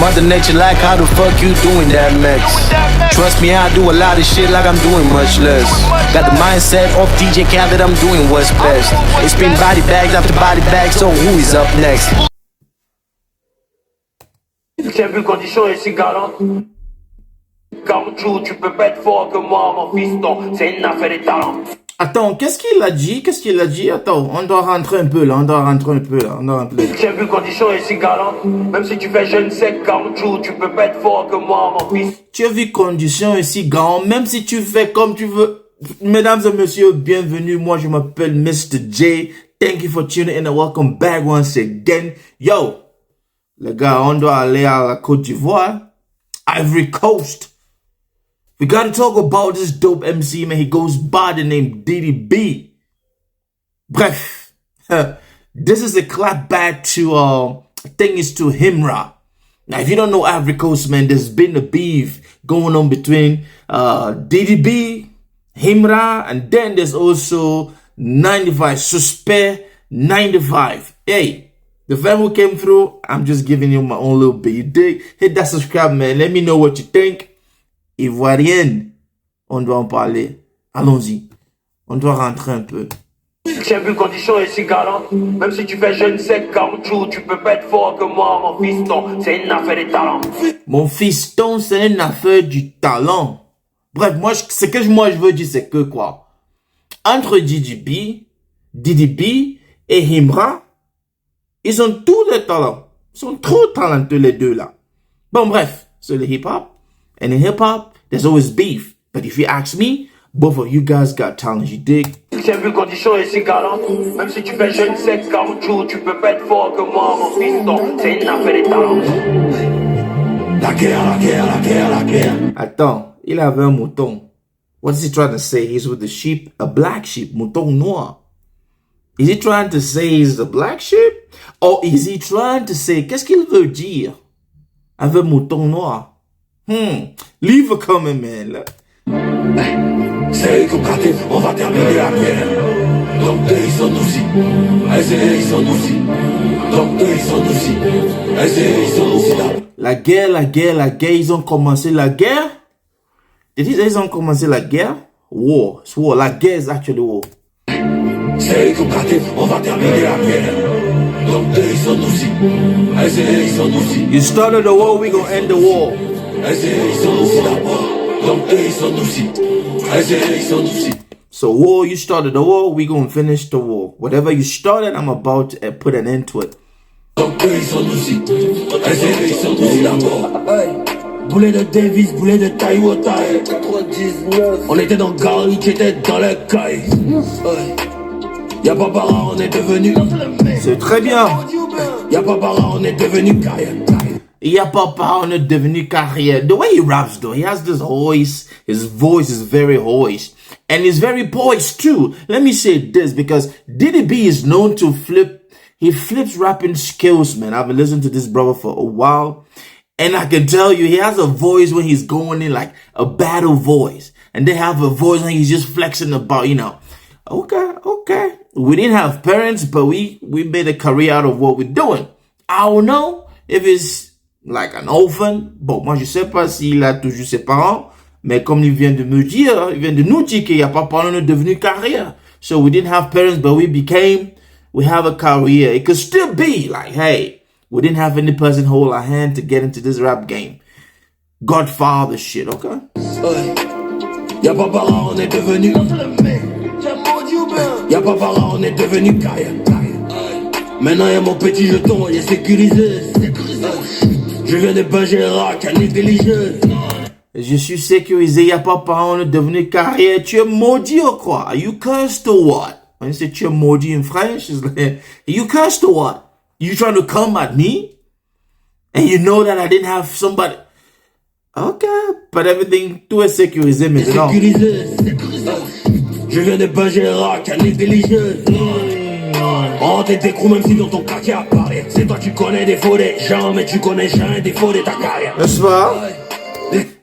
Mother Nature like, how the fuck you doing that, Max? Trust me, I do a lot of shit like I'm doing much less. Got the mindset of DJ Khaled, I'm doing what's best. It's been body bags after body bags, so who is up next? J'ai vu condition ici galante. Caoutchouc, tu peux pas être fort que moi, mon fiston. C'est une affaire de talent. Attends, qu'est-ce qu'il a dit? Qu'est-ce qu'il a dit? Attends, on doit rentrer un peu là, J'ai vu condition ici galante. Même si tu fais jeune sec, caoutchouc, tu peux pas être fort que moi, mon fils. Tu as vu condition ici galante, même si tu fais comme tu veux. Mesdames et messieurs, bienvenue. Moi, je m'appelle Mr. J. Thank you for tuning in and welcome back once again. Yo, les gars, on doit aller à la Côte d'Ivoire, Ivory Coast. We gotta talk about this dope MC, man. He goes by the name Diddy B. Bref, this is a clap back to, I think it's to Himra. Now, if you don't know Ivory Coast, man, there's been a beef going on between Diddy B, Himra, and then there's also 95, Suspect 95. Hey, the fan who came through, I'm just giving you my own little bit. You dig? Hit that subscribe, man. Let me know what you think. Ivoirienne, on doit en parler. Allons-y. On doit rentrer un peu. J'ai vu condition ici galante. Même si tu fais jeune sec, caoutchouc, tu peux pas être fort que moi, mon fiston. C'est une affaire de talent. Mon fiston, c'est une affaire du talent. Bref, moi, ce que moi je veux dire, c'est que quoi? Entre Diddy B et Himra, ils ont tous les talents. Ils sont trop talentueux les deux là. Bon, bref, c'est le hip-hop. And in hip-hop, there's always beef. But if you ask me, both of you guys got talent, you dig? J'ai vu condition ici galante. Même si tu fais jeune sec, caoutchouc, tu peux pas être fort que moi, mon fiston. C'est une affaire de talent. La guerre. Attends, il avait un mouton. What is he trying to say? He's with the sheep, a black sheep, mouton noir. Is he trying to say he's a black sheep? Or is he trying to say, qu'est-ce qu'il veut dire? Avec mouton noir. Leave a comment, man. Là. C'est eux qui ont gratté, on va terminer la guerre. Donc eux ils sont aussi. C'est eux ils sont aussi. Donc eux ils sont aussi. C'est eux ils sont aussi là. La guerre, ils ont commencé la guerre? Did he say ils ont commencé la guerre? War, it's war. La guerre is actually war. C'est eux qui ont gratté, on va terminer la guerre. Donc eux ils sont aussi. C'est eux ils sont aussi. You started the war, we gonna end the war. So war, you started the war, we gonna finish the war. Whatever you started, I'm about to put an end to it. Boulet de Davis, boulet de Taiwata. On était dans Gary, qui était dans le caille. Y'a pas par an, on est devenu. C'est très bien. Y'a pas par an, on est devenu carrière. Y'a papa, on est devenu carrière. The way he raps though, he has this voice. His voice is very hoarse. And he's very poised too. Let me say this, because Diddy B is known to flip. He flips rapping skills, man. I've been listening to this brother for a while. And I can tell you, he has a voice when he's going in like a battle voice. And they have a voice when he's just flexing about, you know. Okay. We didn't have parents, but we made a career out of what we're doing. I don't know if it's like an orphan. Bon, moi, je sais pas s'il a toujours ses parents. Mais comme il vient de me dire, il vient de nous dire qu'il n'y a pas parlé, on est devenu carrière. So we didn't have parents, but we have a career. It could still be like, hey, we didn't have any person hold our hand to get into this rap game. Godfather shit, okay? Y'a pas par an, on est devenu. Y'a pas par an, on est devenu carrière. Maintenant y'a mon petit jeton, il est sécurisé. Je viens de Bergerac, à négligeuse. Je suis sécurisé, y'a pas par an, on est devenu carrière. Tu es maudit ou quoi? Are you cursed or what? When you say tu es maudit in French, it's like, are you cursed or what? You trying to come at me? And you know that I didn't have somebody. Okay, but everything, tout est sécurisé maintenant. Sécurisé. Je viens de Bergerac, à négligeuse. On t'écrou même si dans ton quartier apparaît. C'est toi tu connais des faux des gens, mais tu connais jamais des faux de ta carrière. N'est-ce pas?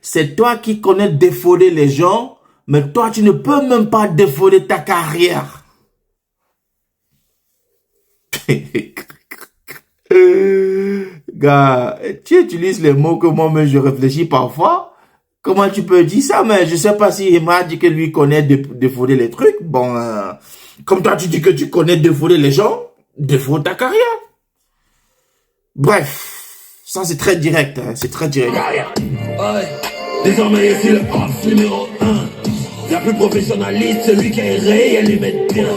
C'est toi qui connais défauder les gens, mais toi tu ne peux même pas défauder ta carrière. Gars, tu utilises les mots que moi-même je réfléchis parfois. Comment tu peux dire ça? Mais je sais pas si Himra dit que lui connaît défauder les trucs. Bon, comme toi tu dis que tu connais défauder les gens, défaut ta carrière. Bref, ça c'est très direct, hein, c'est très direct. Désormais ici le off numéro 1. La plus professionnaliste, celui qui est réel et met bien.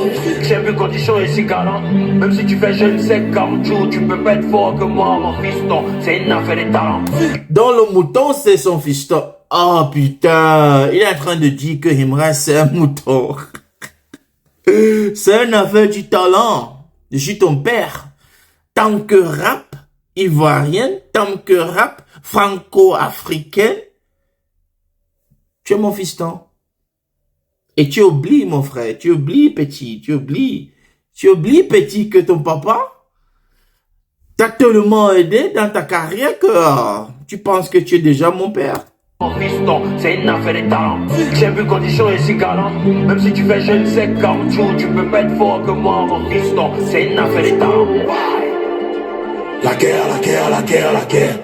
J'ai vu condition ici galant. Même si tu fais je ne sais 40 jours, tu peux pas être fort que moi, mon fiston. C'est une affaire de talent. Dans le mouton, c'est son fiston. Oh putain, il est en train de dire que Himra c'est un mouton. C'est une affaire du talent. Je suis ton père. Tant que rap ivoirien, tant que rap franco-africain, tu es mon fiston. Et tu oublies, mon frère, tu oublies, petit, tu oublies, petit, que ton papa t'a tellement aidé dans ta carrière que tu penses que tu es déjà mon père. Mon fiston, c'est une affaire de talent. J'ai vu condition ici galant. Même si tu fais je ne sais 40 jours, tu peux pas être fort que moi, mon fiston. C'est une affaire de talent. La guerre, la guerre, la guerre, la guerre.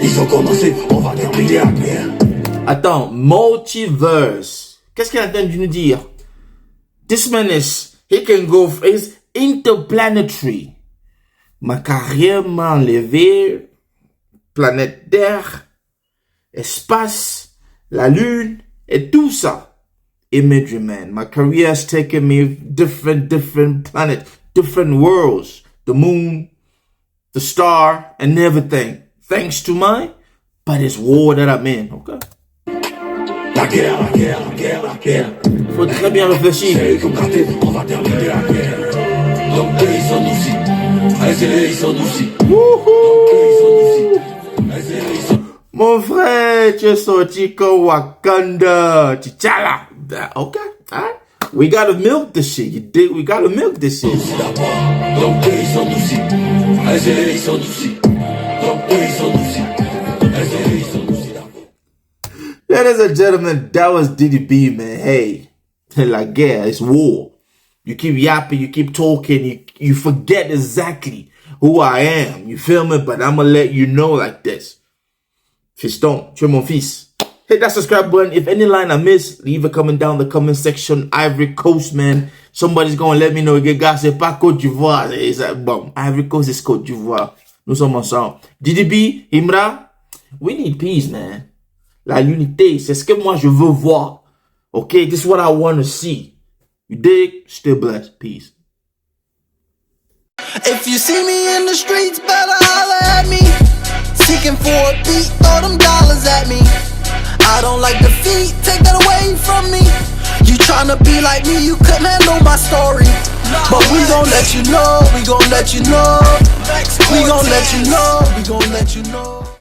Ils ont commencé, on va terminer la guerre. Attends, multiverse. Qu'est-ce qu'il est en train de nous dire? This man he can go, is interplanetary. Ma carrière m'a enlevé, planète Terre, espace, la lune, et tout ça. Imagery, man. My career has taken me different planets, different worlds, the moon, the star, and everything. Thanks to but it's war that I'm in, okay? La guerre, la guerre, la guerre, la guerre. Faut très bien réfléchir. C'est eux qui ont gratté, on va terminer la guerre. Donc eux ils sont nous aussi. Allez, c'est eux ils sont nous aussi. Donc eux ils sont nous aussi. Allez, c'est eux ils sont. Mon frère, tu es sorti comme Wakanda. T'Challa. Okay, alright. We gotta milk this shit. You dig? We gotta milk this shit. Donc eux ils sont nous aussi. Allez, c'est eux ils sont nous aussi. Donc eux ils sont nous aussi. Allez, c'est eux ils sont nous aussi. Ladies and gentlemen, that was DDB, man. Hey, la guerre, it's war. You keep yapping, you keep talking, you forget exactly who I am. You feel me? But I'm gonna let you know like this. Fiston, tu es mon fils. Hit that subscribe button. If any line I miss, leave a comment down in the comment section. Ivory Coast, man. Somebody's gonna let me know. Gars, c'est pas Côte d'Ivoire. Bon, Ivory Coast is Côte d'Ivoire. Nous sommes ensemble. DDB, Himra, we need peace, man. La unité, c'est ce que moi je veux voir. Okay, this is what I want to see. You dig? Still blessed. Peace. If you see me in the streets, better holler at me. Seeking for a beat, throw them dollars at me. I don't like defeat, take that away from me. You tryna be like me, you couldn't handle my story. But we gon' let you know, we gon' let you know. We gon' let you know, we gon' let you know.